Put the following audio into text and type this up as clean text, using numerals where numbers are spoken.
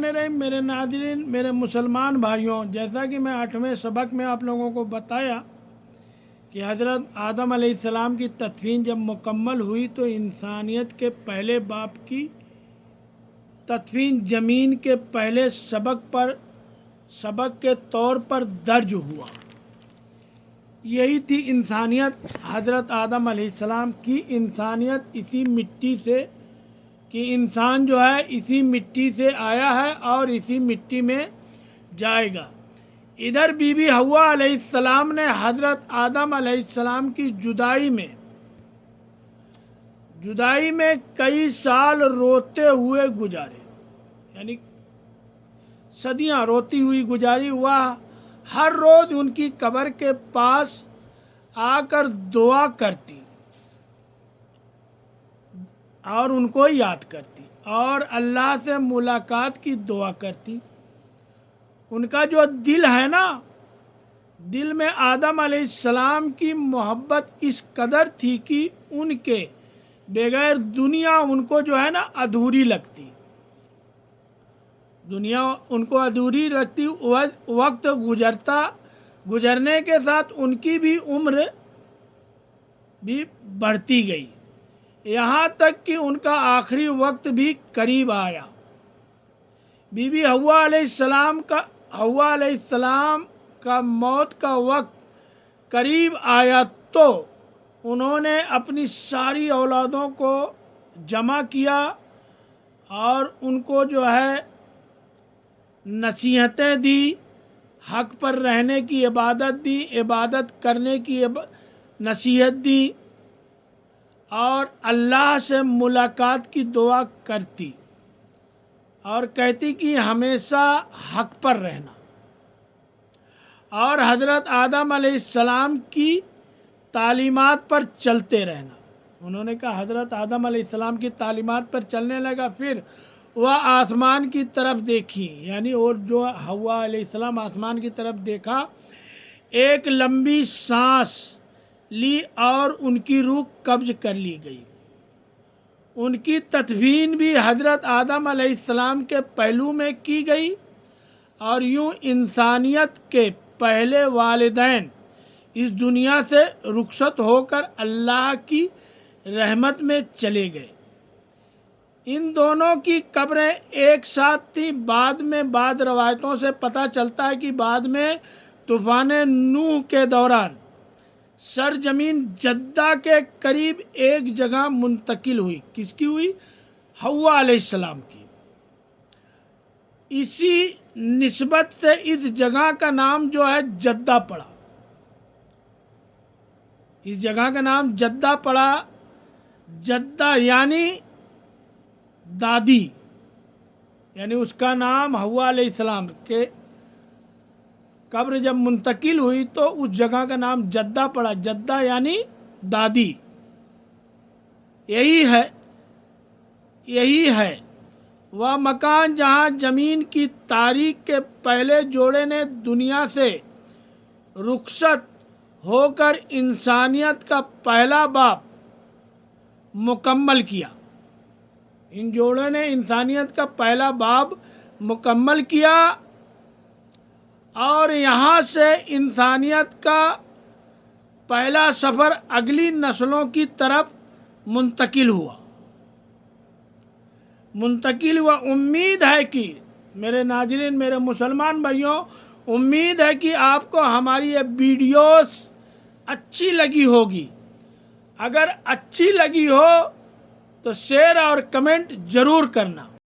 میرے ناظرین، میرے مسلمان بھائیوں، جیسا کہ میں 8ویں سبق میں آپ لوگوں کو بتایا کہ حضرت آدم علیہ السلام کی تدفین جب مکمل ہوئی تو انسانیت کے پہلے باپ کی تدفین زمین کے پہلے سبق کے طور پر درج ہوا۔ یہی تھی انسانیت، حضرت آدم علیہ السلام کی انسانیت اسی مٹی سے، کہ انسان جو ہے اسی مٹی سے آیا ہے اور اسی مٹی میں جائے گا۔ ادھر بی بی حوا علیہ السلام نے حضرت آدم علیہ السلام کی جدائی میں کئی سال روتے ہوئے گزارے، یعنی صدیاں روتی ہوئی گزاری۔ وہ ہر روز ان کی قبر کے پاس آ کر دعا کرتی اور ان کو یاد کرتی اور اللہ سے ملاقات کی دعا کرتی۔ ان کا جو دل ہے نا، دل میں آدم علیہ السلام کی محبت اس قدر تھی کہ ان کے بغیر دنیا ان کو جو ہے نا ادھوری لگتی، دنیا ان کو ادھوری لگتی۔ وقت گزرنے کے ساتھ ان کی بھی عمر بھی بڑھتی گئی، یہاں تک کہ ان کا آخری وقت بھی قریب آیا۔ بی بی حوا علیہ السلام کا موت کا وقت قریب آیا تو انہوں نے اپنی ساری اولادوں کو جمع کیا اور ان کو جو ہے نصیحتیں دی، حق پر رہنے کی عبادت دی، عبادت کرنے کی نصیحت دی اور اللہ سے ملاقات کی دعا کرتی اور کہتی کہ ہمیشہ حق پر رہنا اور حضرت آدم علیہ السلام کی تعلیمات پر چلتے رہنا۔ انہوں نے کہا حضرت آدم علیہ السلام کی تعلیمات پر چلنے لگا، پھر وہ آسمان کی طرف دیکھی، یعنی اور جو حوا علیہ السلام آسمان کی طرف دیکھا، ایک لمبی سانس لی اور ان کی روح قبض کر لی گئی۔ ان کی تدفین بھی حضرت آدم علیہ السلام کے پہلو میں کی گئی اور یوں انسانیت کے پہلے والدین اس دنیا سے رخصت ہو کر اللہ کی رحمت میں چلے گئے۔ ان دونوں کی قبریں ایک ساتھ تھیں۔ بعد روایتوں سے پتہ چلتا ہے کہ بعد میں طوفان نوح کے دوران سرزمین جدہ کے قریب ایک جگہ منتقل ہوئی۔ کس کی ہوئی؟ حوا علیہ السلام کی۔ اسی نسبت سے اس جگہ کا نام جو ہے جدہ پڑا، اس جگہ کا نام جدہ پڑا۔ جدہ یعنی دادی، یعنی اس کا نام حوا علیہ السلام کے قبر جب منتقل ہوئی تو اس جگہ کا نام جدہ پڑا۔ جدہ یعنی دادی۔ یہی ہے وہ مکان جہاں زمین کی تاریخ کے پہلے جوڑے نے دنیا سے رخصت ہو کر انسانیت کا پہلا باب مکمل کیا۔ ان جوڑوں نے انسانیت کا پہلا باب مکمل کیا اور یہاں سے انسانیت کا پہلا سفر اگلی نسلوں کی طرف منتقل ہوا۔ امید ہے کہ میرے ناظرین، میرے مسلمان بھائیوں، امید ہے کہ آپ کو ہماری یہ ویڈیوز اچھی لگی ہوگی۔ اگر اچھی لگی ہو تو شیئر اور کمنٹ ضرور کرنا۔